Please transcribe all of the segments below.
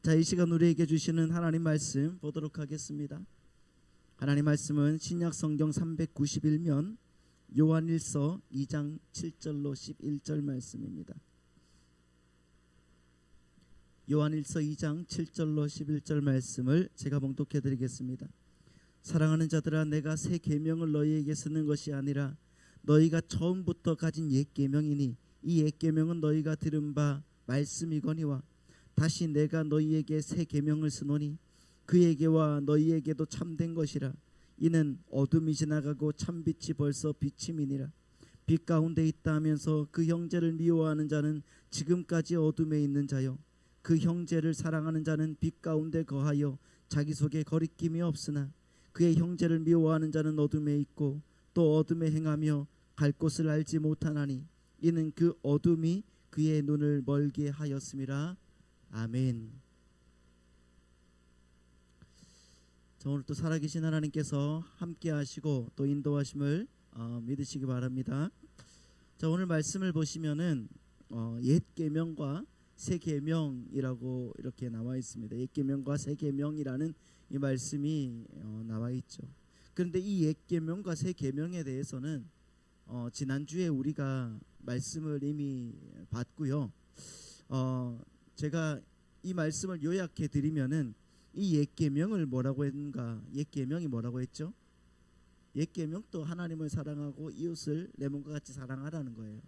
자, 이 시간 우리에게 주시는 하나님 말씀 보도록 하겠습니다. 하나님 말씀은 신약 성경 391면 요한일서 2장 7절로 11절 말씀입니다. 요한일서 2장 7절로 11절 말씀을 제가 봉독해 드리겠습니다. 사랑하는 자들아, 내가 새 계명을 너희에게 쓰는 것이 아니라 너희가 처음부터 가진 옛 계명이니 이 옛 계명은 너희가 들은 바 말씀이거니와 다시 내가 너희에게 새 계명을 쓰노니 그에게와 너희에게도 참된 것이라. 이는 어둠이 지나가고 참빛이 벌써 비침이니라. 빛 가운데 있다 하면서 그 형제를 미워하는 자는 지금까지 어둠에 있는 자요, 그 형제를 사랑하는 자는 빛 가운데 거하여 자기 속에 거리낌이 없으나 그의 형제를 미워하는 자는 어둠에 있고 또 어둠에 행하며 갈 곳을 알지 못하나니 이는 그 어둠이 그의 눈을 멀게 하였음이라. 아멘. 자, 오늘 또 살아계신 하나님께서 함께 하시고 또 인도하심을 믿으시기 바랍니다. 자, 오늘 말씀을 보시면은 옛 계명과 새 계명이라고 이렇게 나와 있습니다. 옛 계명과 새 계명이라는 이 말씀이 나와 있죠. 그런데 이 옛 계명과 새 계명에 대해서는 지난주에 우리가 말씀을 이미 봤고요. 제가 이 말씀을 요약해 드리면은 이 옛 계명을 뭐라고 했는가? 옛 계명이 뭐라고 했죠? 옛 계명도 하나님을 사랑하고 이웃을 내 몸과 같이 사랑하라는 거예요.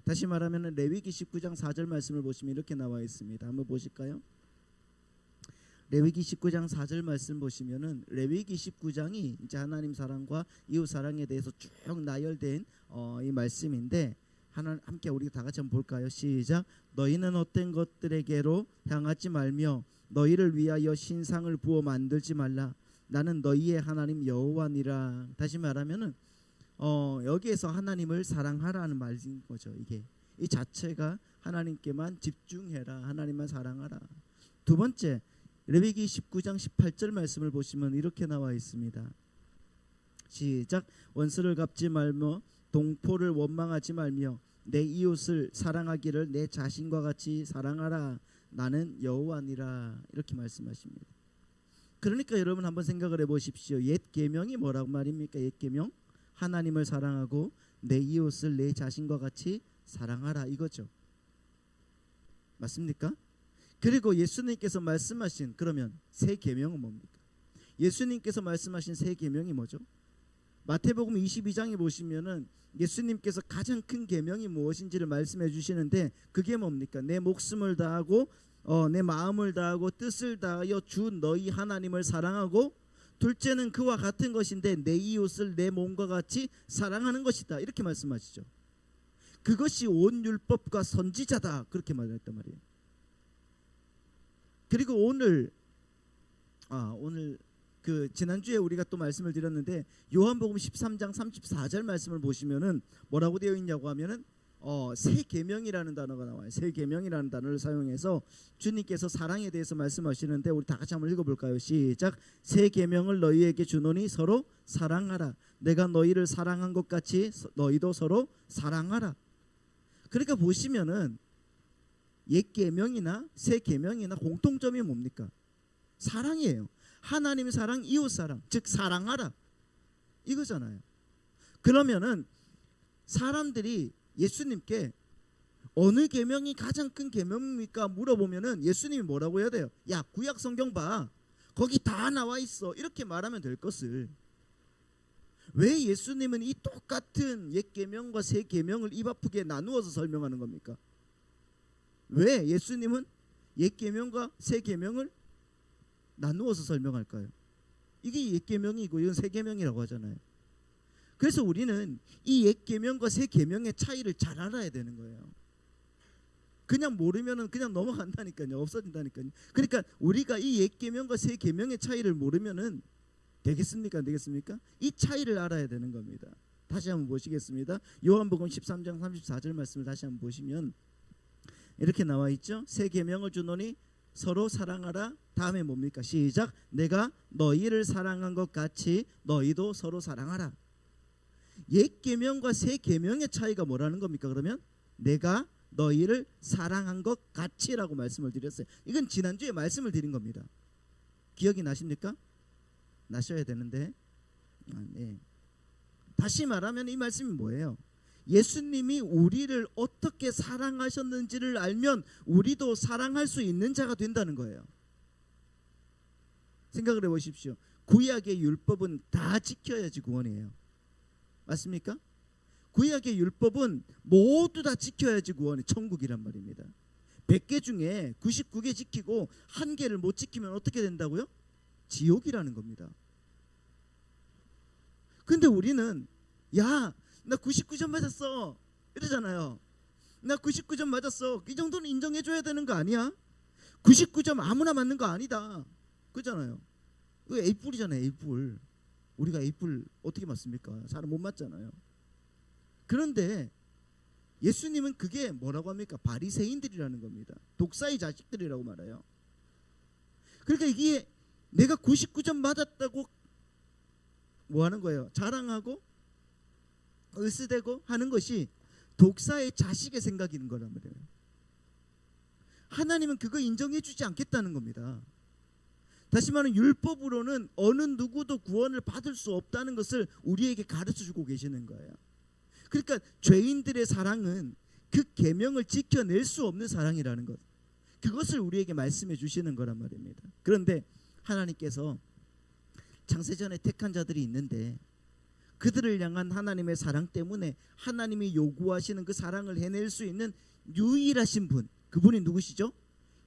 다시 말하면 레위기 19장 4절 말씀을 보시면 이렇게 나와 있습니다. 한번 보실까요? 레위기 19장 4절 말씀 보시면은 레위기 19장이 이제 하나님 사랑과 이웃 사랑에 대해서 쭉 나열된 이 말씀인데, 함께 우리 다 같이 한번 볼까요? 시작. 너희는 헛된 것들에게로 향하지 말며 너희를 위하여 신상을 부어 만들지 말라. 나는 너희의 하나님 여호와니라. 다시 말하면은 여기에서 하나님을 사랑하라는 말인 거죠. 이게 이 자체가 하나님께만 집중해라, 하나님만 사랑하라. 두 번째, 레위기 19장 18절 말씀을 보시면 이렇게 나와 있습니다. 시작. 원수를 갚지 말며 동포를 원망하지 말며 내 이웃을 사랑하기를 내 자신과 같이 사랑하라. 나는 여호와니라. 이렇게 말씀하십니다. 그러니까 여러분 한번 생각을 해보십시오. 옛 계명이 뭐라고 말입니까? 옛 계명, 하나님을 사랑하고 내 이웃을 내 자신과 같이 사랑하라, 이거죠. 맞습니까? 그리고 예수님께서 말씀하신 그러면 새 계명은 뭡니까? 예수님께서 말씀하신 새 계명이 뭐죠? 마태복음 22장에 보시면은 예수님께서 가장 큰 계명이 무엇인지를 말씀해 주시는데 그게 뭡니까? 내 목숨을 다하고 내 마음을 다하고 뜻을 다하여 주 너희 하나님을 사랑하고, 둘째는 그와 같은 것인데 내 이웃을 내 몸과 같이 사랑하는 것이다. 이렇게 말씀하시죠. 그것이 온 율법과 선지자다. 그렇게 말했단 말이에요. 그리고 오늘 그 지난주에 우리가 또 말씀을 드렸는데 요한복음 13장 34절 말씀을 보시면은 뭐라고 되어 있냐고 하면은 새 계명이라는 단어가 나와요. 새 계명이라는 단어를 사용해서 주님께서 사랑에 대해서 말씀하시는데 우리 다 같이 한번 읽어볼까요? 시작. 새 계명을 너희에게 주노니 서로 사랑하라. 내가 너희를 사랑한 것 같이 너희도 서로 사랑하라. 그러니까 보시면은 옛 계명이나 새 계명이나 공통점이 뭡니까? 사랑이에요. 하나님 사랑, 이웃 사랑, 즉 사랑하라, 이거잖아요. 그러면은 사람들이 예수님께 어느 계명이 가장 큰 계명입니까? 물어보면은 예수님이 뭐라고 해야 돼요? 야, 구약 성경 봐, 거기 다 나와 있어, 이렇게 말하면 될 것을 왜 예수님은 이 똑같은 옛 계명과 새 계명을 입 아프게 나누어서 설명하는 겁니까? 왜 예수님은 옛 계명과 새 계명을 나누어서 설명할까요? 이게 옛 계명이고 이건 새 계명이라고 하잖아요. 그래서 우리는 이 옛 계명과 새 계명의 차이를 잘 알아야 되는 거예요. 그냥 모르면은 그냥 넘어간다니까요. 없어진다니까요. 그러니까 우리가 이 옛 계명과 새 계명의 차이를 모르면은 되겠습니까? 안 되겠습니까? 이 차이를 알아야 되는 겁니다. 다시 한번 보시겠습니다. 요한복음 13장 34절 말씀을 다시 한번 보시면 이렇게 나와 있죠. 새 계명을 주노니 서로 사랑하라. 다음에 뭡니까? 시작. 내가 너희를 사랑한 것 같이 너희도 서로 사랑하라. 옛 계명과 새 계명의 차이가 뭐라는 겁니까? 그러면 내가 너희를 사랑한 것 같이라고 말씀을 드렸어요. 이건 지난주에 말씀을 드린 겁니다. 기억이 나십니까? 나셔야 되는데. 네. 다시 말하면 이 말씀이 뭐예요? 예수님이 우리를 어떻게 사랑하셨는지를 알면 우리도 사랑할 수 있는 자가 된다는 거예요. 생각을 해보십시오. 구약의 율법은 다 지켜야지 구원이에요. 맞습니까? 구약의 율법은 모두 다 지켜야지 구원이 천국이란 말입니다. 100개 중에 99개 지키고 1개를 못 지키면 어떻게 된다고요? 지옥이라는 겁니다. 근데 우리는 야, 나 99점 맞았어 이러잖아요. 나 99점 맞았어. 이 정도는 인정해줘야 되는 거 아니야? 99점 아무나 맞는 거 아니다 그잖아요. 이거 A뿔이잖아요. A뿔. 우리가 A뿔 어떻게 맞습니까? 잘 못 맞잖아요. 그런데 예수님은 그게 뭐라고 합니까? 바리새인들이라는 겁니다. 독사의 자식들이라고 말해요. 그러니까 이게 내가 99점 맞았다고 뭐 하는 거예요? 자랑하고 으스대고 하는 것이 독사의 자식의 생각인 거란 말이에요. 하나님은 그거 인정해 주지 않겠다는 겁니다. 다시 말하면 율법으로는 어느 누구도 구원을 받을 수 없다는 것을 우리에게 가르쳐 주고 계시는 거예요. 그러니까 죄인들의 사랑은 그 계명을 지켜낼 수 없는 사랑이라는 것, 그것을 우리에게 말씀해 주시는 거란 말입니다. 그런데 하나님께서 창세전에 택한 자들이 있는데 그들을 향한 하나님의 사랑 때문에 하나님이 요구하시는 그 사랑을 해낼 수 있는 유일하신 분, 그분이 누구시죠?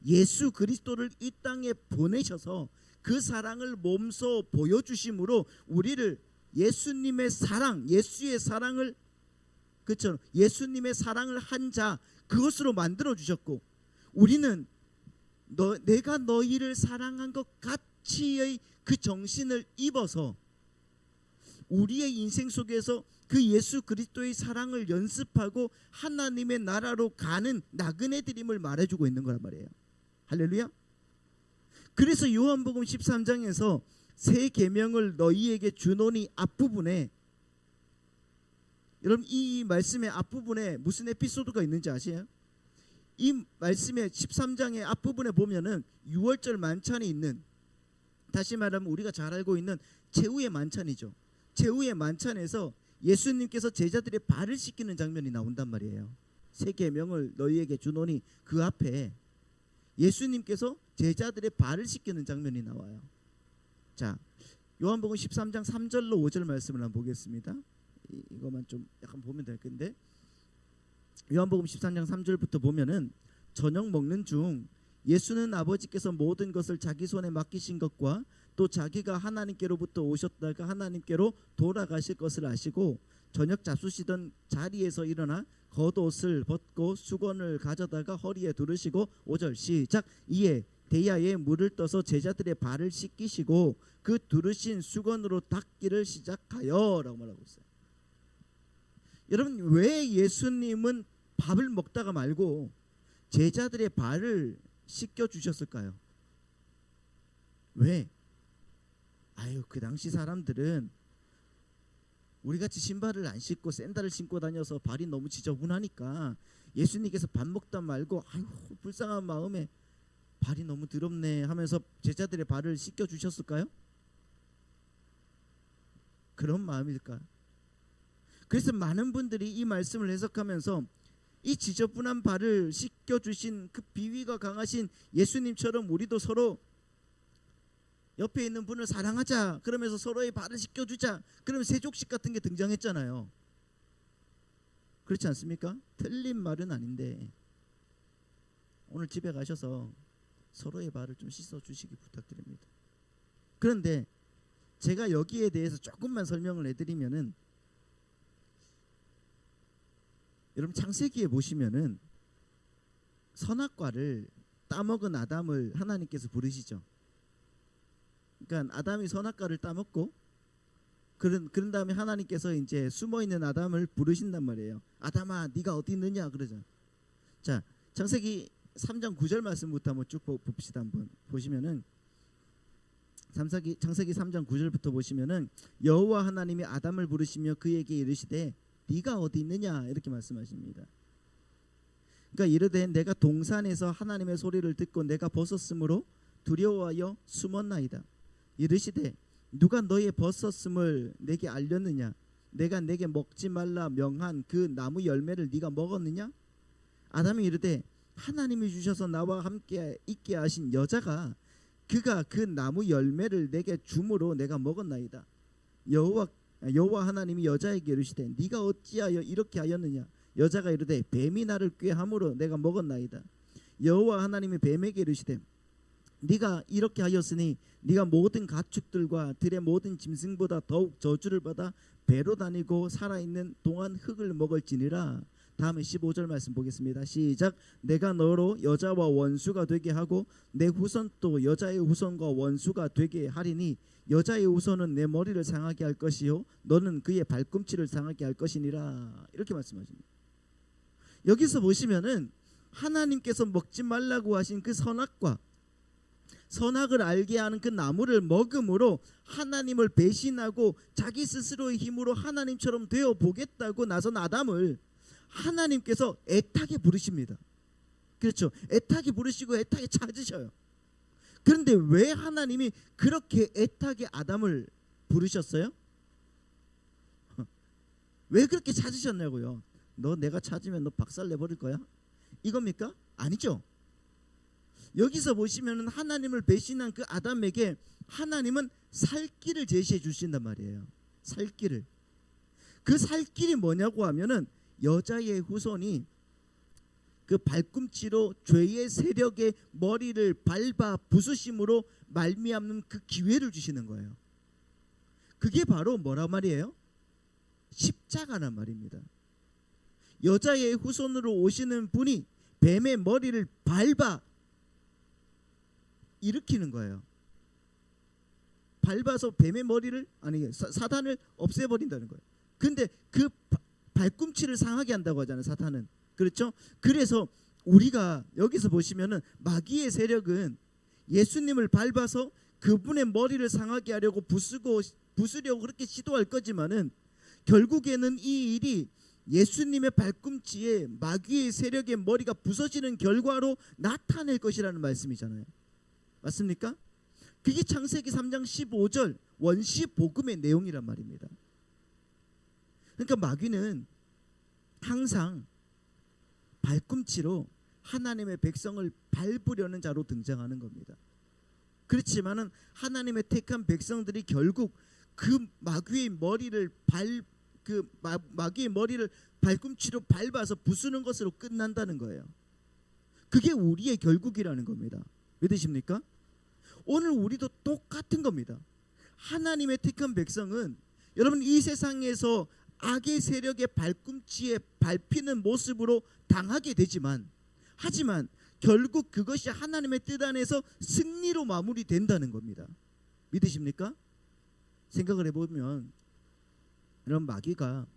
예수 그리스도를 이 땅에 보내셔서 그 사랑을 몸소 보여주심으로 우리를 예수님의 사랑, 예수의 사랑을, 그렇죠? 예수님의 사랑을 한 자, 그것으로 만들어 주셨고, 우리는 내가 너희를 사랑한 것 같이의 그 정신을 입어서 우리의 인생 속에서 그 예수 그리스도의 사랑을 연습하고 하나님의 나라로 가는 나그네 드림을 말해주고 있는 거란 말이에요. 할렐루야. 그래서 요한복음 13장에서 새 계명을 너희에게 주노니 앞부분에, 여러분 이 말씀의 앞부분에 무슨 에피소드가 있는지 아세요? 이 말씀의 13장의 앞부분에 보면은 6월절 만찬이 있는, 다시 말하면 우리가 잘 알고 있는 제후의 만찬이죠. 제후의 만찬에서 예수님께서 제자들의 발을 씻기는 장면이 나온단 말이에요. 새 계명을 너희에게 주노니 그 앞에 예수님께서 제자들의 발을 씻기는 장면이 나와요. 자, 요한복음 13장 3절로 5절 말씀을 한번 보겠습니다. 이거만 좀 약간 보면 될 건데, 요한복음 13장 3절부터 보면은 저녁 먹는 중 예수는 아버지께서 모든 것을 자기 손에 맡기신 것과 또 자기가 하나님께로부터 오셨다가 하나님께로 돌아가실 것을 아시고 저녁 잡수시던 자리에서 일어나 겉옷을 벗고 수건을 가져다가 허리에 두르시고 5절 시작. 이에 대야에 물을 떠서 제자들의 발을 씻기시고 그 두르신 수건으로 닦기를 시작하여 라고 말하고 있어요. 여러분, 왜 예수님은 밥을 먹다가 말고 제자들의 발을 씻겨 주셨을까요? 왜? 아유, 그 당시 사람들은 우리같이 신발을 안 신고 샌들을 신고 다녀서 발이 너무 지저분하니까 예수님께서 밥 먹다 말고 아유 불쌍한 마음에 발이 너무 더럽네 하면서 제자들의 발을 씻겨 주셨을까요? 그런 마음일까요? 그래서 많은 분들이 이 말씀을 해석하면서 이 지저분한 발을 씻겨 주신 그 비위가 강하신 예수님처럼 우리도 서로 옆에 있는 분을 사랑하자 그러면서 서로의 발을 씻겨주자, 그러면 세족식 같은 게 등장했잖아요. 그렇지 않습니까? 틀린 말은 아닌데 오늘 집에 가셔서 서로의 발을 좀 씻어주시기 부탁드립니다. 그런데 제가 여기에 대해서 조금만 설명을 해드리면은, 여러분 창세기에 보시면은 선악과를 따먹은 아담을 하나님께서 부르시죠. 그러니까 아담이 선악과를 따먹고 그런 다음에 하나님께서 이제 숨어있는 아담을 부르신단 말이에요. 아담아 네가 어디 있느냐 그러죠. 자, 창세기 3장 9절 말씀부터 한번 쭉 봅시다. 한번 보시면은 창세기 3장 9절부터 보시면은 여호와 하나님이 아담을 부르시며 그에게 이르시되 네가 어디 있느냐 이렇게 말씀하십니다. 그러니까 이르되 내가 동산에서 하나님의 소리를 듣고 내가 벗었으므로 두려워하여 숨었나이다. 이르시되 누가 너의 벗었음을 내게 알렸느냐? 내가 내게 먹지 말라 명한 그 나무 열매를 네가 먹었느냐? 아담이 이르되 하나님이 주셔서 나와 함께 있게 하신 여자가 그가 그 나무 열매를 내게 주므로 내가 먹었나이다. 여호와 하나님이 여자에게 이르시되 네가 어찌하여 이렇게 하였느냐? 여자가 이르되 뱀이 나를 꾀함으로 내가 먹었나이다. 여호와 하나님이 뱀에게 이르시되 네가 이렇게 하였으니 네가 모든 가축들과 들의 모든 짐승보다 더욱 저주를 받아 배로 다니고 살아있는 동안 흙을 먹을지니라. 다음에 15절 말씀 보겠습니다. 시작. 내가 너로 여자와 원수가 되게 하고 내 후손 또 여자의 후손과 원수가 되게 하리니 여자의 후손은 내 머리를 상하게 할 것이요 너는 그의 발꿈치를 상하게 할 것이니라. 이렇게 말씀하십니다. 여기서 보시면은 하나님께서 먹지 말라고 하신 그 선악을 알게 하는 그 나무를 먹음으로 하나님을 배신하고 자기 스스로의 힘으로 하나님처럼 되어 보겠다고 나선 아담을 하나님께서 애타게 부르십니다. 그렇죠. 애타게 부르시고 애타게 찾으셔요. 그런데 왜 하나님이 그렇게 애타게 아담을 부르셨어요? 왜 그렇게 찾으셨냐고요? 너 내가 찾으면 너 박살 내버릴 거야? 이겁니까? 아니죠. 여기서 보시면은 하나님을 배신한 그 아담에게 하나님은 살 길을 제시해 주신단 말이에요. 살 길을. 그 살 길이 뭐냐고 하면은 여자의 후손이 그 발꿈치로 죄의 세력의 머리를 밟아 부수심으로 말미암는 그 기회를 주시는 거예요. 그게 바로 뭐라 말이에요? 십자가란 말입니다. 여자의 후손으로 오시는 분이 뱀의 머리를 밟아 일으키는 거예요. 밟아서 뱀의 머리를 사탄을 없애버린다는 거예요. 근데 그 발꿈치를 상하게 한다고 하잖아요. 사탄은. 그렇죠? 그래서 우리가 여기서 보시면은 마귀의 세력은 예수님을 밟아서 그분의 머리를 상하게 하려고 부수려고 그렇게 시도할 거지만은 결국에는 이 일이 예수님의 발꿈치에 마귀의 세력의 머리가 부서지는 결과로 나타낼 것이라는 말씀이잖아요. 맞습니까? 그게 창세기 3장 15절 원시 복음의 내용이란 말입니다. 그러니까 마귀는 항상 발꿈치로 하나님의 백성을 밟으려는 자로 등장하는 겁니다. 그렇지만은 하나님의 택한 백성들이 결국 그 마귀의 머리를 마귀의 머리를 발꿈치로 밟아서 부수는 것으로 끝난다는 거예요. 그게 우리의 결국이라는 겁니다. 믿으십니까? 오늘 우리도 똑같은 겁니다. 하나님의 택한 백성은 여러분 이 세상에서 악의 세력의 발꿈치에 밟히는 모습으로 당하게 되지만 하지만 결국 그것이 하나님의 뜻 안에서 승리로 마무리된다는 겁니다. 믿으십니까? 생각을 해보면 이런 마귀가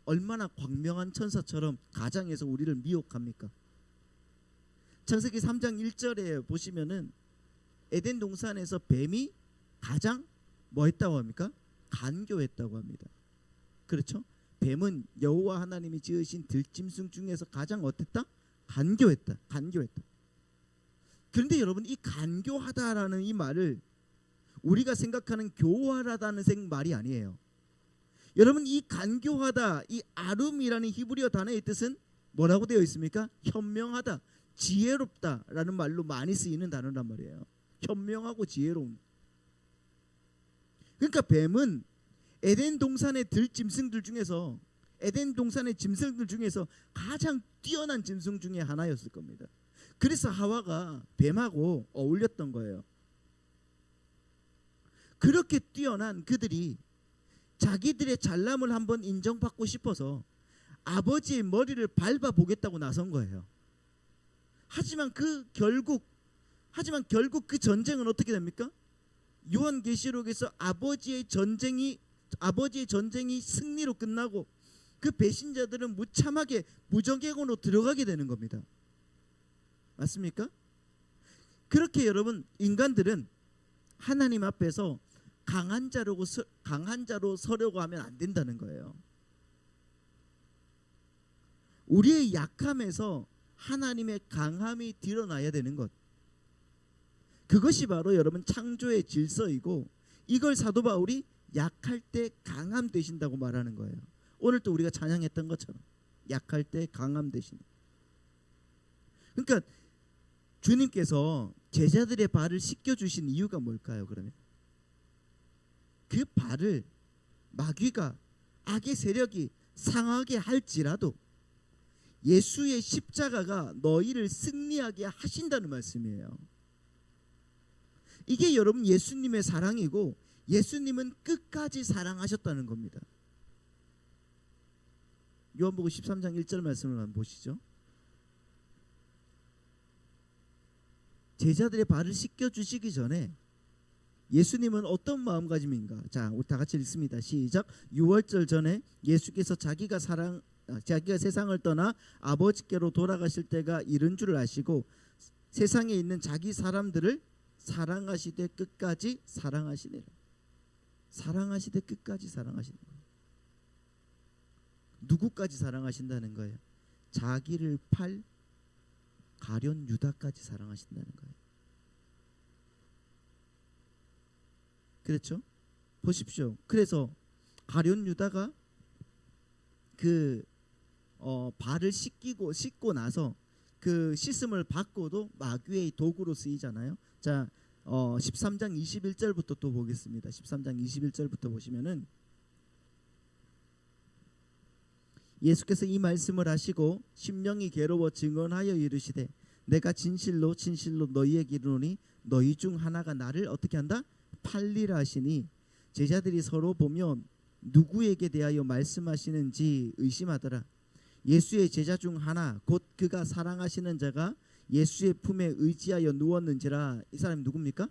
얼마나 광명한 천사처럼 가장에서 우리를 미혹합니까? 창세기 3장 1절에 보시면은 에덴 동산에서 뱀이 가장 뭐 했다고 합니까? 간교했다고 합니다. 그렇죠? 뱀은 여호와 하나님이 지으신 들짐승 중에서 가장 어땠다? 간교했다. 그런데 여러분 이 간교하다라는 이 말을 우리가 생각하는 교활하다는 말이 아니에요. 여러분 이 간교하다 이 아름이라는 히브리어 단어의 뜻은 뭐라고 되어 있습니까? 현명하다, 지혜롭다라는 말로 많이 쓰이는 단어란 말이에요. 현명하고 지혜로운. 그러니까 뱀은 에덴 동산의 들짐승들 중에서 에덴 동산의 짐승들 중에서 가장 뛰어난 짐승 중에 하나였을 겁니다. 그래서 하와가 뱀하고 어울렸던 거예요. 그렇게 뛰어난 그들이 자기들의 잘남을 한번 인정받고 싶어서 아버지의 머리를 밟아보겠다고 나선 거예요. 하지만 결국 그 전쟁은 어떻게 됩니까? 요한계시록에서 아버지의 전쟁이 승리로 끝나고 그 배신자들은 무참하게 무정객으로 들어가게 되는 겁니다. 맞습니까? 그렇게 여러분 인간들은 하나님 앞에서 강한 자로 서려고 하면 안 된다는 거예요. 우리의 약함에서 하나님의 강함이 드러나야 되는 것. 그것이 바로 여러분 창조의 질서이고, 이걸 사도 바울이 약할 때 강함 되신다고 말하는 거예요. 오늘 또 우리가 찬양했던 것처럼 약할 때 강함 되신. 그러니까 주님께서 제자들의 발을 씻겨 주신 이유가 뭘까요? 그러면 그 발을 마귀가, 악의 세력이 상하게 할지라도 예수의 십자가가 너희를 승리하게 하신다는 말씀이에요. 이게 여러분 예수님의 사랑이고, 예수님은 끝까지 사랑하셨다는 겁니다. 요한복음 13장 1절 말씀을 한번 보시죠. 제자들의 발을 씻겨 주시기 전에 예수님은 어떤 마음가짐인가? 자, 우리 다 같이 읽습니다. 시작. 6월절 전에 예수께서 자기가 세상을 떠나 아버지께로 돌아가실 때가 이른 줄을 아시고 세상에 있는 자기 사람들을 사랑하시되 끝까지 사랑하시니라. 사랑하시되 끝까지 사랑하시는 거예요. 누구까지 사랑하신다는 거예요? 자기를 팔 가룟 유다까지 사랑하신다는 거예요. 그렇죠? 보십시오. 그래서 가룟 유다가 그 발을 씻고 나서 그 씻음을 받고도 마귀의 도구로 쓰이잖아요. 자, 13장 21절부터 또 보겠습니다. 13장 21절부터 보시면은 예수께서 이 말씀을 하시고 심령이 괴로워 증언하여 이르시되 내가 진실로 진실로 너희에게 이르노니 너희 중 하나가 나를 어떻게 한다? 팔리라 하시니 제자들이 서로 보며 누구에게 대하여 말씀하시는지 의심하더라. 예수의 제자 중 하나 곧 그가 사랑하시는 자가 예수의 품에 의지하여 누웠는지라. 이 사람이 누굽니까?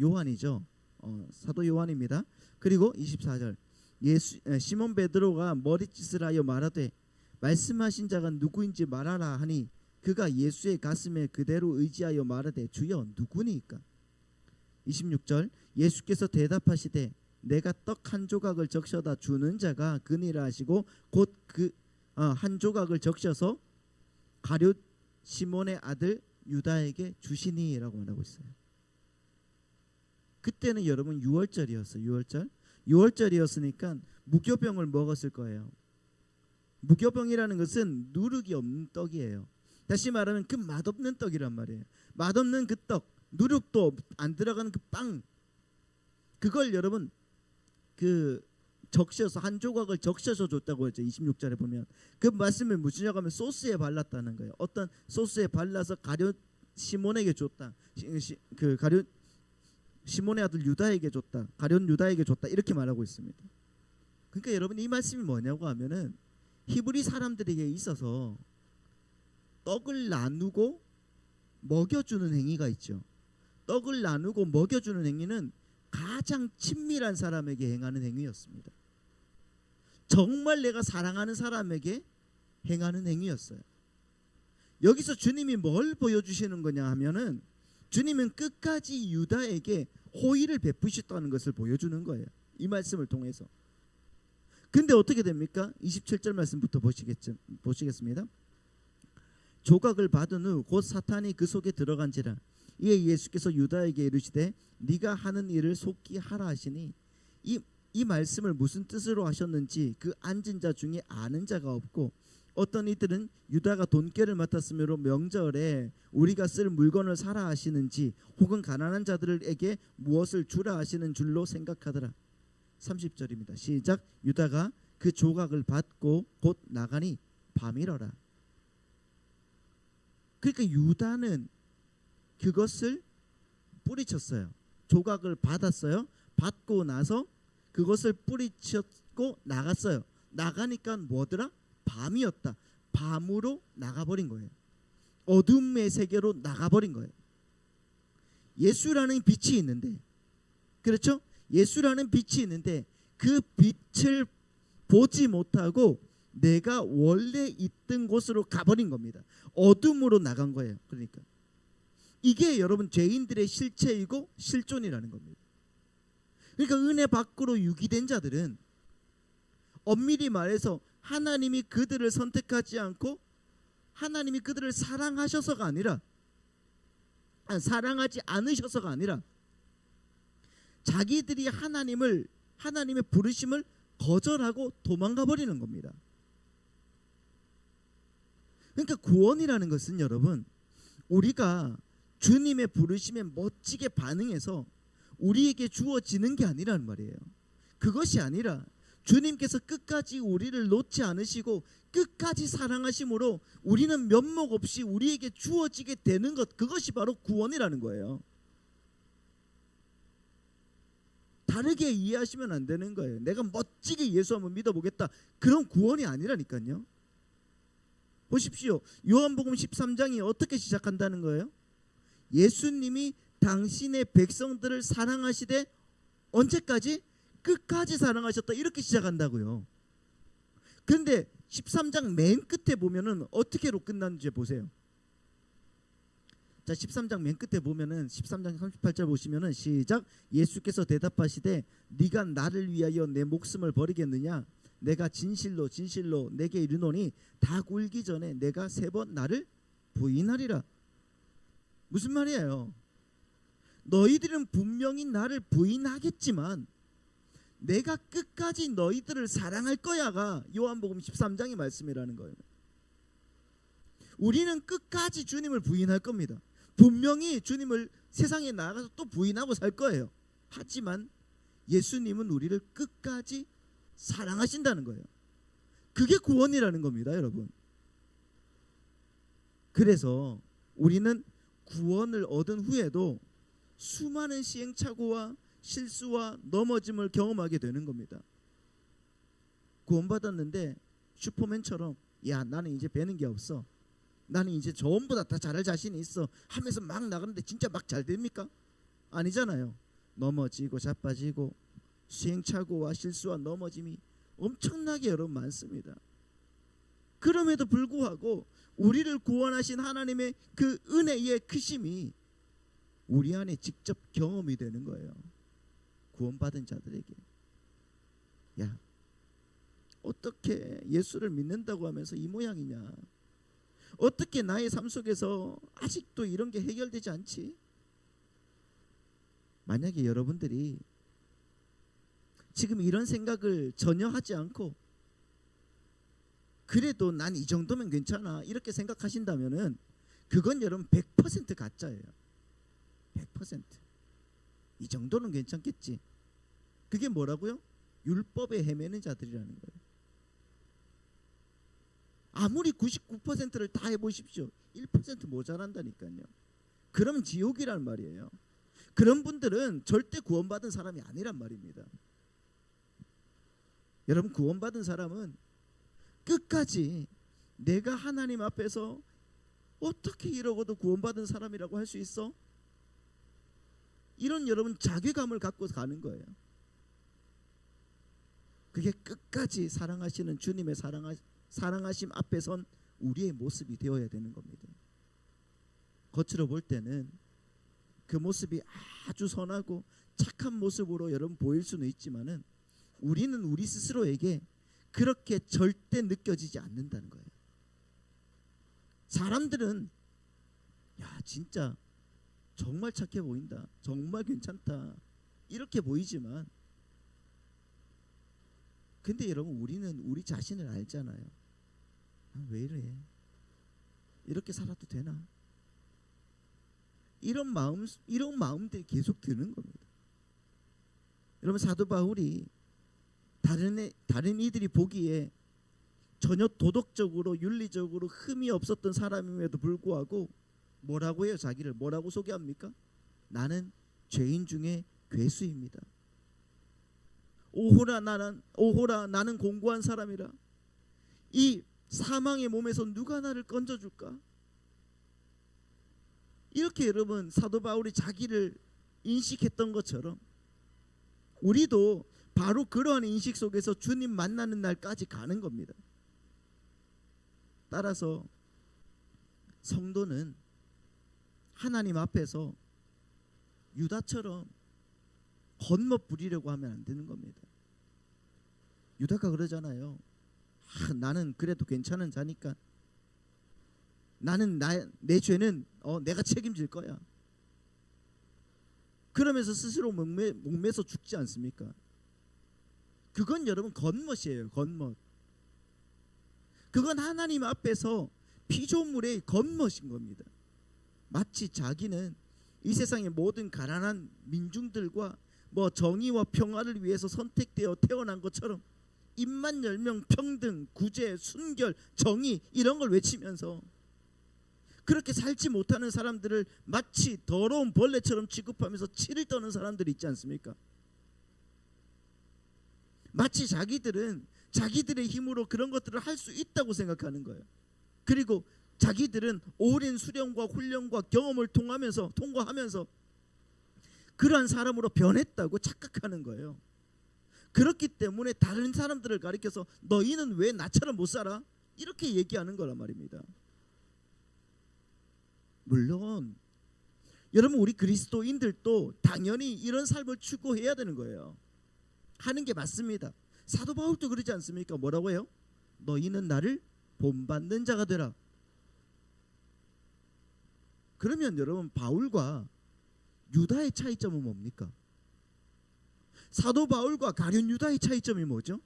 요한이죠. 사도 요한입니다. 그리고 24절 시몬 베드로가 머리짓을 하여 말하되 말씀하신 자가 누구인지 말하라 하니 그가 예수의 가슴에 그대로 의지하여 말하되 주여 누구니까. 26절 예수께서 대답하시되 내가 떡 한 조각을 적셔다 주는 자가 그니라 하시고 곧 그 한 조각을 적셔서 가룟 시몬의 아들 유다에게 주시니라고 말하고 있어요. 그때는 여러분 6월절이었어요. 6월절이었으니까 무교병을 먹었을 거예요. 무교병이라는 것은 누룩이 없는 떡이에요. 다시 말하면 그 맛없는 떡이란 말이에요. 맛없는 그 떡, 누룩도 안 들어가는 그 빵, 그걸 여러분 그 적셔서 한 조각을 적셔서 줬다고 했죠. 26절에 보면 그 말씀을 무엇이냐고 하면 소스에 발랐다는 거예요. 어떤 소스에 발라서 가룟 시몬에게 줬다. 그 가룟 시몬의 아들 유다에게 줬다. 가룟 유다에게 줬다. 이렇게 말하고 있습니다. 그러니까 여러분 이 말씀이 뭐냐고 하면은 히브리 사람들에게 있어서 떡을 나누고 먹여주는 행위가 있죠. 떡을 나누고 먹여주는 행위는 가장 친밀한 사람에게 행하는 행위였습니다. 정말 내가 사랑하는 사람에게 행하는 행위였어요. 여기서 주님이 뭘 보여주시는 거냐 하면은 주님은 끝까지 유다에게 호의를 베푸셨다는 것을 보여주는 거예요. 이 말씀을 통해서. 근데 어떻게 됩니까? 27절 말씀부터 보시겠습니다. 조각을 받은 후 곧 사탄이 그 속에 들어간지라. 이에 예수께서 유다에게 이르시되 네가 하는 일을 속히 하라 하시니 이 말씀을 무슨 뜻으로 하셨는지 그 앉은 자 중에 아는 자가 없고 어떤 이들은 유다가 돈깨를 맡았으므로 명절에 우리가 쓸 물건을 사라 하시는지 혹은 가난한 자들에게 무엇을 주라 하시는 줄로 생각하더라. 30절입니다. 시작. 유다가 그 조각을 받고 곧 나가니 밤이러라. 그러니까 유다는 그것을 뿌리쳤어요. 조각을 받았어요. 받고 나서 그것을 뿌리쳤고 나갔어요. 나가니까 뭐더라? 밤이었다. 밤으로 나가버린 거예요. 어둠의 세계로 나가버린 거예요. 예수라는 빛이 있는데, 그렇죠? 예수라는 빛이 있는데 그 빛을 보지 못하고 내가 원래 있던 곳으로 가버린 겁니다. 어둠으로 나간 거예요. 그러니까 이게 여러분 죄인들의 실체이고 실존이라는 겁니다. 그러니까 은혜 밖으로 유기된 자들은 엄밀히 말해서 하나님이 그들을 선택하지 않고 하나님이 그들을 사랑하셔서가 아니라 사랑하지 않으셔서가 아니라 자기들이 하나님의 부르심을 거절하고 도망가 버리는 겁니다. 그러니까 구원이라는 것은 여러분, 우리가 주님의 부르심에 멋지게 반응해서 우리에게 주어지는 게 아니라는 말이에요. 그것이 아니라 주님께서 끝까지 우리를 놓지 않으시고 끝까지 사랑하심으로 우리는 면목 없이 우리에게 주어지게 되는 것, 그것이 바로 구원이라는 거예요. 다르게 이해하시면 안 되는 거예요. 내가 멋지게 예수 한번 믿어보겠다, 그런 구원이 아니라니까요. 보십시오. 요한복음 13장이 어떻게 시작한다는 거예요? 예수님이 당신의 백성들을 사랑하시되 언제까지? 끝까지 사랑하셨다, 이렇게 시작한다고요. 그런데 13장 맨 끝에 보면은 어떻게로 끝났는지 보세요. 자, 13장 맨 끝에 보면은 13장 38절 보시면은 시작. 예수께서 대답하시되 네가 나를 위하여 내 목숨을 버리겠느냐? 내가 진실로 진실로 내게 이르노니 닭 울기 전에 내가 3번 나를 부인하리라. 무슨 말이에요? 너희들은 분명히 나를 부인하겠지만 내가 끝까지 너희들을 사랑할 거야가 요한복음 13장의 말씀이라는 거예요. 우리는 끝까지 주님을 부인할 겁니다. 분명히 주님을 세상에 나가서 또 부인하고 살 거예요. 하지만 예수님은 우리를 끝까지 사랑하신다는 거예요. 그게 구원이라는 겁니다, 여러분. 그래서 우리는 구원을 얻은 후에도 수많은 시행착오와 실수와 넘어짐을 경험하게 되는 겁니다. 구원받았는데 슈퍼맨처럼 야, 나는 이제 배는 게 없어, 나는 이제 전부 다 잘할 자신이 있어 하면서 막 나가는데 진짜 막 잘 됩니까? 아니잖아요. 넘어지고 자빠지고 시행착오와 실수와 넘어짐이 엄청나게 여러분 많습니다. 그럼에도 불구하고 우리를 구원하신 하나님의 그 은혜의 크심이 우리 안에 직접 경험이 되는 거예요. 구원받은 자들에게. 야, 어떻게 예수를 믿는다고 하면서 이 모양이냐? 어떻게 나의 삶 속에서 아직도 이런 게 해결되지 않지? 만약에 여러분들이 지금 이런 생각을 전혀 하지 않고 그래도 난 이 정도면 괜찮아 이렇게 생각하신다면은 그건 여러분 100% 가짜예요. 100%. 이 정도는 괜찮겠지. 그게 뭐라고요? 율법에 헤매는 자들이라는 거예요. 아무리 99%를 다 해보십시오. 1% 모자란다니까요. 그럼 지옥이란 말이에요. 그런 분들은 절대 구원받은 사람이 아니란 말입니다. 여러분, 구원받은 사람은 끝까지 내가 하나님 앞에서 어떻게 이러고도 구원받은 사람이라고 할 수 있어? 이런 여러분 자괴감을 갖고 가는 거예요. 그게 끝까지 사랑하시는 주님의 사랑하심 앞에 선 우리의 모습이 되어야 되는 겁니다. 겉으로 볼 때는 그 모습이 아주 선하고 착한 모습으로 여러분 보일 수는 있지만은 우리는 우리 스스로에게 그렇게 절대 느껴지지 않는다는 거예요. 사람들은 야, 진짜 정말 착해 보인다, 정말 괜찮다 이렇게 보이지만 근데 여러분 우리는 우리 자신을 알잖아요. 아, 왜 이래? 이렇게 살아도 되나? 이런 마음들이 계속 드는 겁니다. 여러분, 사도 바울이 다른 이들이 보기에 전혀 도덕적으로 윤리적으로 흠이 없었던 사람임에도 불구하고 뭐라고 해요? 자기를 뭐라고 소개합니까? 나는 죄인 중에 괴수입니다. 오호라 나는 공고한 사람이라. 이 사망의 몸에서 누가 나를 건져줄까? 이렇게 여러분 사도 바울이 자기를 인식했던 것처럼 우리도 바로 그러한 인식 속에서 주님 만나는 날까지 가는 겁니다. 따라서 성도는 하나님 앞에서 유다처럼 겉멋 부리려고 하면 안 되는 겁니다. 유다가 그러잖아요. 나는 그래도 괜찮은 자니까 나는 내 죄는 내가 책임질 거야. 그러면서 스스로 목매서 죽지 않습니까? 그건 여러분 겉멋이에요. 겉멋. 그건 하나님 앞에서 피조물의 겉멋인 겁니다. 마치 자기는 이 세상의 모든 가난한 민중들과 정의와 평화를 위해서 선택되어 태어난 것처럼 입만 열면 평등, 구제, 순결, 정의 이런 걸 외치면서 그렇게 살지 못하는 사람들을 마치 더러운 벌레처럼 취급하면서 치를 떠는 사람들이 있지 않습니까? 마치 자기들은 자기들의 힘으로 그런 것들을 할 수 있다고 생각하는 거예요. 그리고 자기들은 오랜 수련과 훈련과 경험을 통과하면서 그러한 사람으로 변했다고 착각하는 거예요. 그렇기 때문에 다른 사람들을 가리켜서 너희는 왜 나처럼 못 살아? 이렇게 얘기하는 거란 말입니다. 물론 여러분 우리 그리스도인들도 당연히 이런 삶을 추구해야 되는 거예요. 하는 게 맞습니다. 사도 바울도 그러지 않습니까? 뭐라고 해요? 너희는 나를 본받는 자가 되라. 그러면 여러분 바울과 유다의 차이점은 뭡니까? 사도 바울과 가룟 유다의 차이점이 뭐죠?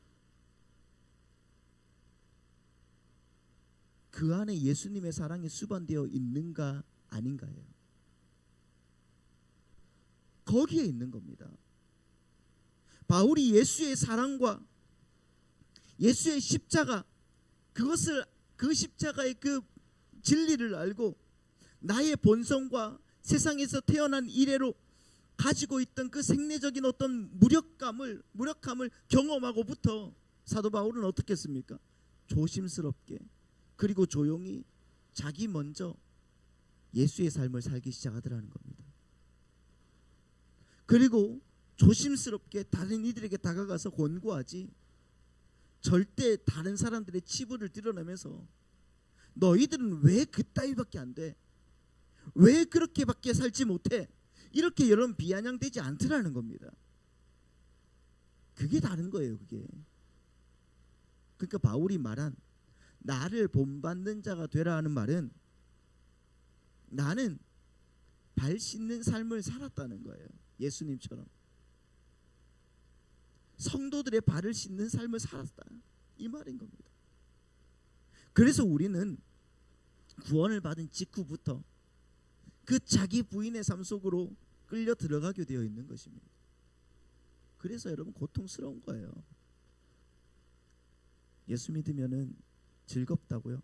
그 안에 예수님의 사랑이 수반되어 있는가 아닌가예요. 거기에 있는 겁니다. 바울이 예수의 사랑과 예수의 십자가 그 십자가의 그 진리를 알고 나의 본성과 세상에서 태어난 이래로 가지고 있던 그 생내적인 어떤 무력함을 경험하고부터 사도 바울은 어떻게 했습니까? 조심스럽게 그리고 조용히 자기 먼저 예수의 삶을 살기 시작하더라는 겁니다. 그리고 조심스럽게 다른 이들에게 다가가서 권고하지 절대 다른 사람들의 치부를 드러내면서 너희들은 왜 그따위밖에 안 돼? 왜 그렇게밖에 살지 못해? 이렇게 여러분 비아냥되지 않더라는 겁니다. 그게 다른 거예요. 그게. 그러니까 바울이 말한 나를 본받는 자가 되라 하는 말은 나는 발 씻는 삶을 살았다는 거예요. 예수님처럼 성도들의 발을 씻는 삶을 살았다 이 말인 겁니다. 그래서 우리는 구원을 받은 직후부터 그 자기 부인의 삶 속으로 끌려 들어가게 되어 있는 것입니다. 그래서 여러분 고통스러운 거예요. 예수 믿으면은 즐겁다고요?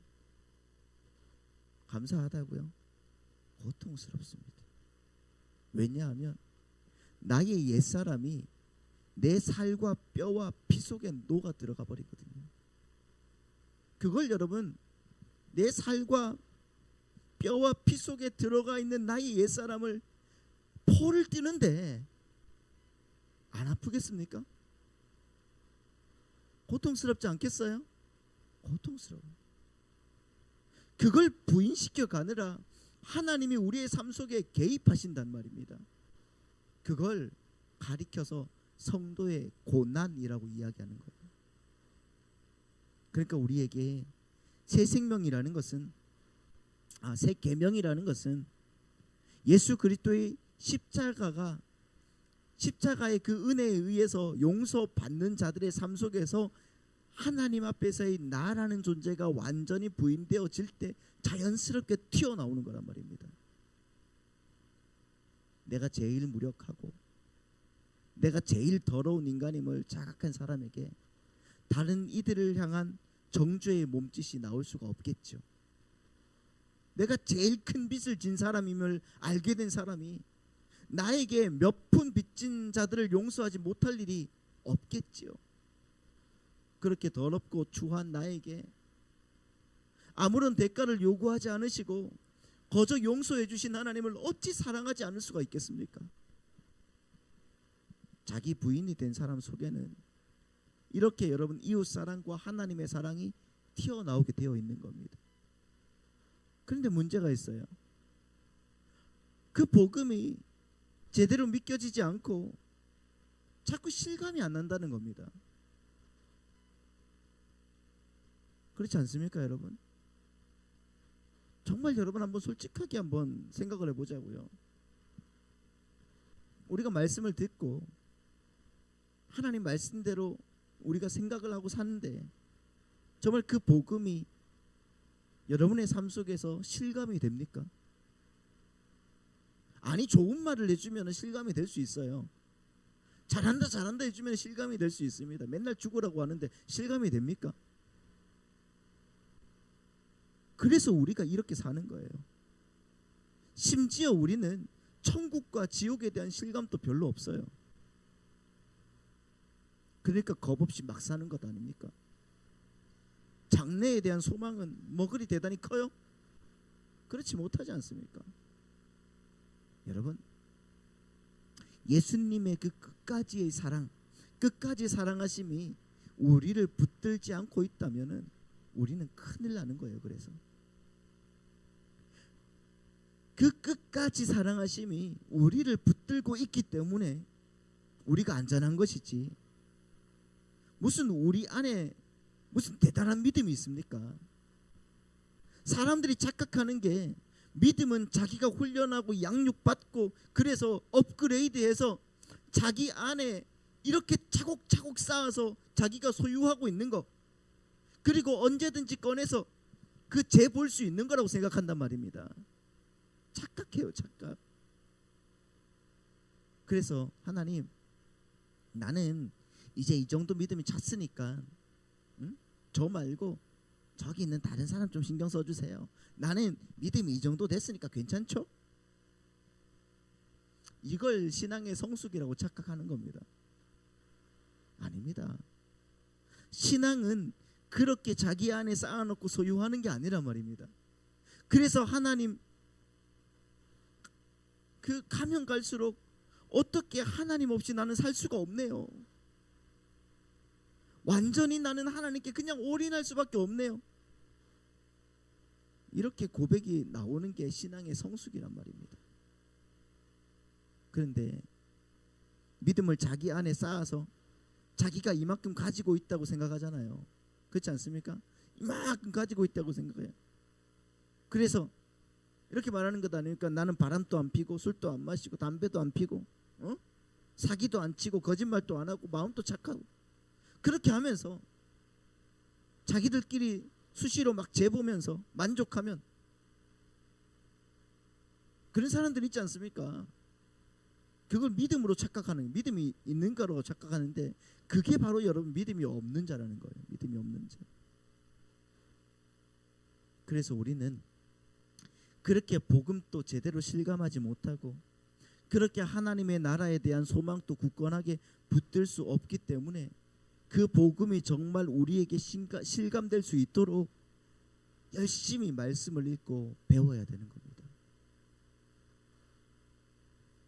감사하다고요? 고통스럽습니다. 왜냐하면 나의 옛사람이 내 살과 뼈와 피 속에 녹아 들어가 버리거든요. 그걸 여러분 내 살과 뼈와 피 속에 들어가 있는 나의 옛사람을 포를 띄는데 안 아프겠습니까? 고통스럽지 않겠어요? 고통스러워요. 그걸 부인시켜 가느라 하나님이 우리의 삶 속에 개입하신단 말입니다. 그걸 가리켜서 성도의 고난이라고 이야기하는 거예요. 그러니까 우리에게 새 생명이라는 것은 새 계명이라는 것은 예수 그리스도의 십자가의 그 은혜에 의해서 용서받는 자들의 삶 속에서 하나님 앞에서의 나라는 존재가 완전히 부인되어질 때 자연스럽게 튀어나오는 거란 말입니다. 내가 제일 무력하고 내가 제일 더러운 인간임을 자각한 사람에게 다른 이들을 향한 정죄의 몸짓이 나올 수가 없겠죠. 내가 제일 큰 빚을 진 사람임을 알게 된 사람이 나에게 몇 푼 빚진 자들을 용서하지 못할 일이 없겠지요. 그렇게 더럽고 추한 나에게 아무런 대가를 요구하지 않으시고 거저 용서해 주신 하나님을 어찌 사랑하지 않을 수가 있겠습니까? 자기 부인이 된 사람 속에는 이렇게 여러분 이웃사랑과 하나님의 사랑이 튀어나오게 되어 있는 겁니다. 그런데 문제가 있어요. 그 복음이 제대로 믿겨지지 않고 자꾸 실감이 안 난다는 겁니다. 그렇지 않습니까, 여러분? 정말 여러분 한번 솔직하게 한번 생각을 해보자고요. 우리가 말씀을 듣고 하나님 말씀대로 우리가 생각을 하고 사는데 정말 그 복음이 여러분의 삶 속에서 실감이 됩니까? 아니, 좋은 말을 해주면 실감이 될 수 있어요. 잘한다 잘한다 해주면 실감이 될 수 있습니다. 맨날 죽으라고 하는데 실감이 됩니까? 그래서 우리가 이렇게 사는 거예요. 심지어 우리는 천국과 지옥에 대한 실감도 별로 없어요. 그러니까 겁없이 막 사는 것 아닙니까? 장래에 대한 소망은 뭐 그리 대단히 커요? 그렇지 못하지 않습니까? 여러분, 예수님의 그 끝까지의 사랑, 끝까지 사랑하심이 우리를 붙들지 않고 있다면은 우리는 큰일 나는 거예요. 그래서 그 끝까지 사랑하심이 우리를 붙들고 있기 때문에 우리가 안전한 것이지, 무슨 우리 안에 무슨 대단한 믿음이 있습니까? 사람들이 착각하는 게 믿음은 자기가 훈련하고 양육받고 그래서 업그레이드해서 자기 안에 이렇게 차곡차곡 쌓아서 자기가 소유하고 있는 거, 그리고 언제든지 꺼내서 그 재볼 수 있는 거라고 생각한단 말입니다. 착각해요, 착각. 그래서 하나님, 나는 이제 이 정도 믿음이 찼으니까 저 말고 저기 있는 다른 사람 좀 신경 써주세요. 나는 믿음이 이 정도 됐으니까 괜찮죠? 이걸 신앙의 성숙이라고 착각하는 겁니다. 아닙니다. 신앙은 그렇게 자기 안에 쌓아놓고 소유하는 게 아니란 말입니다. 그래서 하나님, 그 가면 갈수록 어떻게 하나님 없이 나는 살 수가 없네요. 완전히 나는 하나님께 그냥 올인할 수밖에 없네요. 이렇게 고백이 나오는 게 신앙의 성숙이란 말입니다. 그런데 믿음을 자기 안에 쌓아서 자기가 이만큼 가지고 있다고 생각하잖아요. 그렇지 않습니까? 이만큼 가지고 있다고 생각해요. 그래서 이렇게 말하는 것 아닙니까? 나는 바람도 안 피고 술도 안 마시고 담배도 안 피고 사기도 안 치고 거짓말도 안 하고 마음도 착하고, 그렇게 하면서 자기들끼리 수시로 막 재보면서 만족하면, 그런 사람들 있지 않습니까? 그걸 믿음으로 착각하는, 믿음이 있는 거라고 착각하는데 그게 바로 여러분 믿음이 없는 자라는 거예요. 믿음이 없는 자. 그래서 우리는 그렇게 복음도 제대로 실감하지 못하고 그렇게 하나님의 나라에 대한 소망도 굳건하게 붙들 수 없기 때문에 그 복음이 정말 우리에게 실감될 수 있도록 열심히 말씀을 읽고 배워야 되는 겁니다.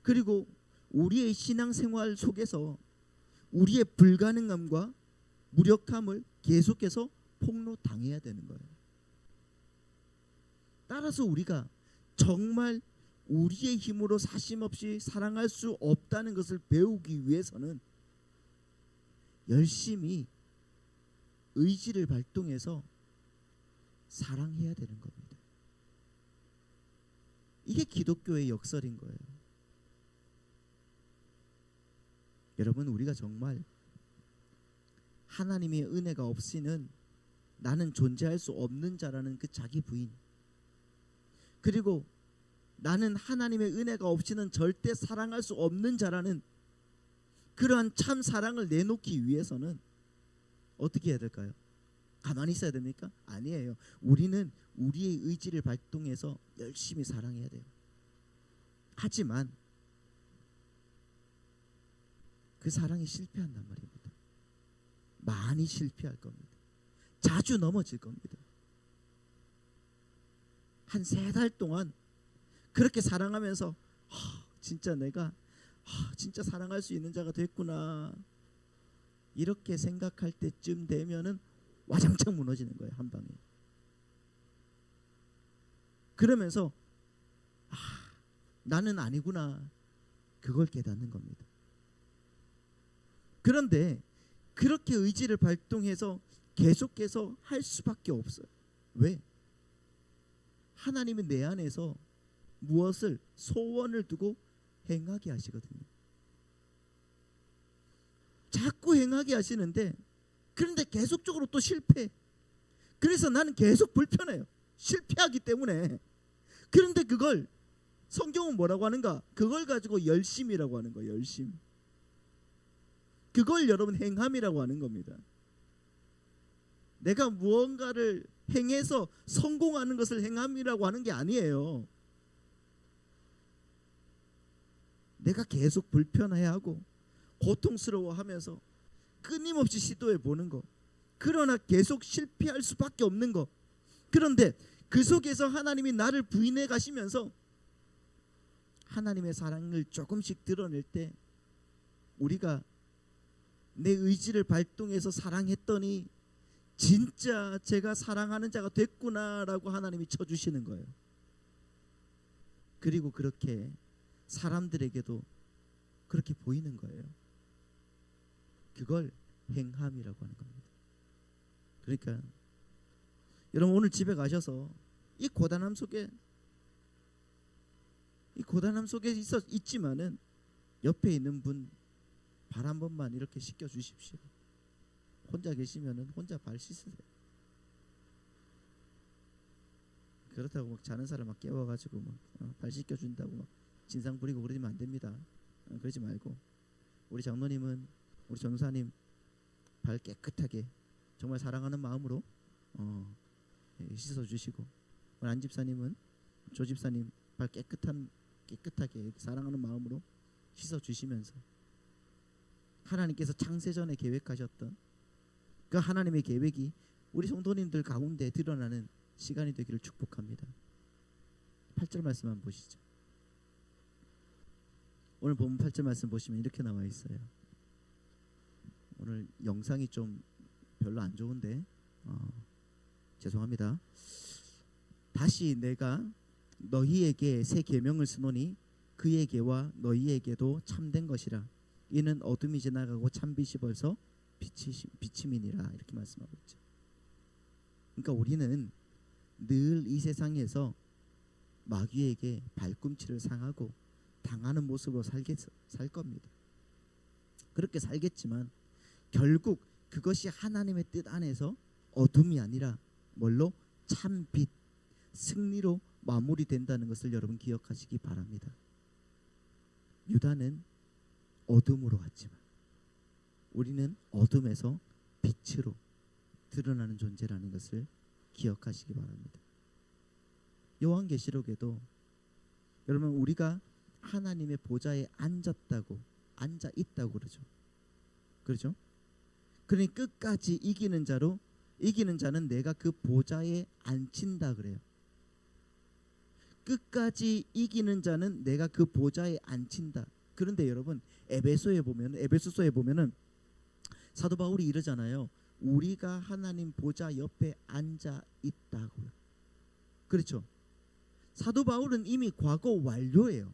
그리고 우리의 신앙생활 속에서 우리의 불가능함과 무력함을 계속해서 폭로당해야 되는 거예요. 따라서 우리가 정말 우리의 힘으로 사심없이 사랑할 수 없다는 것을 배우기 위해서는 열심히 의지를 발동해서 사랑해야 되는 겁니다. 이게 기독교의 역설인 거예요. 여러분, 우리가 정말 하나님의 은혜가 없이는 나는 존재할 수 없는 자라는 그 자기 부인, 그리고 나는 하나님의 은혜가 없이는 절대 사랑할 수 없는 자라는 그러한 참 사랑을 내놓기 위해서는 어떻게 해야 될까요? 가만히 있어야 됩니까? 아니에요. 우리는 우리의 의지를 발동해서 열심히 사랑해야 돼요. 하지만 그 사랑이 실패한단 말입니다. 많이 실패할 겁니다. 자주 넘어질 겁니다. 한 3달 동안 그렇게 사랑하면서 진짜 내가 진짜 사랑할 수 있는 자가 됐구나, 이렇게 생각할 때쯤 되면은 와장창 무너지는 거예요, 한 방에. 그러면서 나는 아니구나, 그걸 깨닫는 겁니다. 그런데 그렇게 의지를 발동해서 계속해서 할 수밖에 없어요. 왜? 하나님이 내 안에서 무엇을 소원을 두고 행하게 하시거든요. 자꾸 행하게 하시는데 그런데 계속적으로 또 실패. 그래서 나는 계속 불편해요. 실패하기 때문에. 그런데 그걸 성경은 뭐라고 하는가? 그걸 가지고 열심이라고 하는 거예요. 열심. 그걸 여러분 행함이라고 하는 겁니다. 내가 무언가를 행해서 성공하는 것을 행함이라고 하는 게 아니에요. 내가 계속 불편해하고 고통스러워하면서 끊임없이 시도해 보는 거. 그러나 계속 실패할 수밖에 없는 거. 그런데 그 속에서 하나님이 나를 부인해 가시면서 하나님의 사랑을 조금씩 드러낼 때 우리가 내 의지를 발동해서 사랑했더니 진짜 제가 사랑하는 자가 됐구나라고 하나님이 쳐주시는 거예요. 그리고 그렇게 사람들에게도 그렇게 보이는 거예요. 그걸 행함이라고 하는 겁니다. 그러니까 여러분 오늘 집에 가셔서 이 고단함 속에 있지만은 옆에 있는 분 발 한 번만 이렇게 씻겨 주십시오. 혼자 계시면은 혼자 발 씻으세요. 그렇다고 막 자는 사람 막 깨워가지고 막 발 씻겨 준다고 막 진상 부리고 그러면 안 됩니다. 그러지 말고 우리 장로님은 우리 전사님 발 깨끗하게 정말 사랑하는 마음으로 씻어 주시고 우리 안 집사님은 조 집사님 발 깨끗하게 사랑하는 마음으로 씻어 주시면서 하나님께서 창세전에 계획하셨던 그 하나님의 계획이 우리 성도님들 가운데 드러나는 시간이 되기를 축복합니다. 8절 말씀 한번 보시죠. 오늘 본문 8절 말씀 보시면 이렇게 나와 있어요. 오늘 영상이 좀 별로 안 좋은데 죄송합니다. 다시 내가 너희에게 새 계명을 쓰노니 그에게와 너희에게도 참된 것이라. 이는 어둠이 지나가고 참빛이 벌써 비침이니라. 이렇게 말씀하고 있죠. 그러니까 우리는 늘 이 세상에서 마귀에게 발꿈치를 상하고 당하는 모습으로 살 겁니다. 그렇게 살겠지만 결국 그것이 하나님의 뜻 안에서 어둠이 아니라 뭘로? 참빛, 승리로 마무리된다는 것을 여러분 기억하시기 바랍니다. 유다는 어둠으로 갔지만 우리는 어둠에서 빛으로 드러나는 존재라는 것을 기억하시기 바랍니다. 요한계시록에도 여러분 우리가 하나님의 보좌에 앉아 있다고 그러죠. 그러니 끝까지 이기는 자는 내가 그 보좌에 앉힌다 그래요. 끝까지 이기는 자는 내가 그 보좌에 앉힌다. 그런데 여러분 에베소서에 보면은 사도 바울이 이러잖아요. 우리가 하나님 보좌 옆에 앉아 있다고요. 그렇죠. 사도 바울은 이미 과거 완료예요.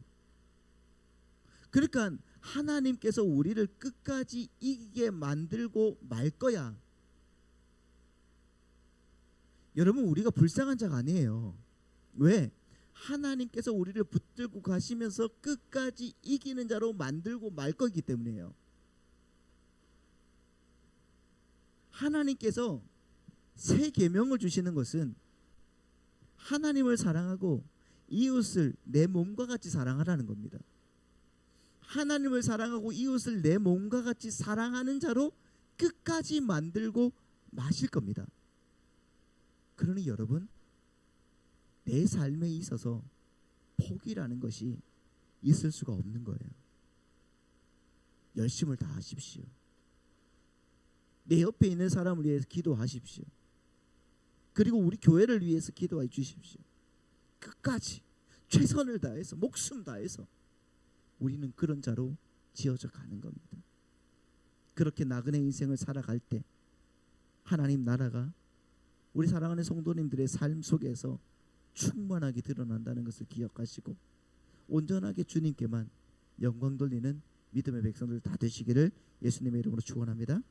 그러니까 하나님께서 우리를 끝까지 이기게 만들고 말 거야. 여러분 우리가 불쌍한 자가 아니에요. 왜? 하나님께서 우리를 붙들고 가시면서 끝까지 이기는 자로 만들고 말 거기 때문이에요. 하나님께서 새 계명을 주시는 것은 하나님을 사랑하고 이웃을 내 몸과 같이 사랑하라는 겁니다. 하나님을 사랑하고 이웃을 내 몸과 같이 사랑하는 자로 끝까지 만들고 마실 겁니다. 그러니 여러분 내 삶에 있어서 포기라는 것이 있을 수가 없는 거예요. 열심을 다하십시오. 내 옆에 있는 사람을 위해서 기도하십시오. 그리고 우리 교회를 위해서 기도해 주십시오. 끝까지 최선을 다해서 목숨 다해서 우리는 그런 자로 지어져 가는 겁니다. 그렇게 나그네 인생을 살아갈 때 하나님 나라가 우리 사랑하는 성도님들의 삶 속에서 충만하게 드러난다는 것을 기억하시고 온전하게 주님께만 영광 돌리는 믿음의 백성들 다 되시기를 예수님의 이름으로 축원합니다.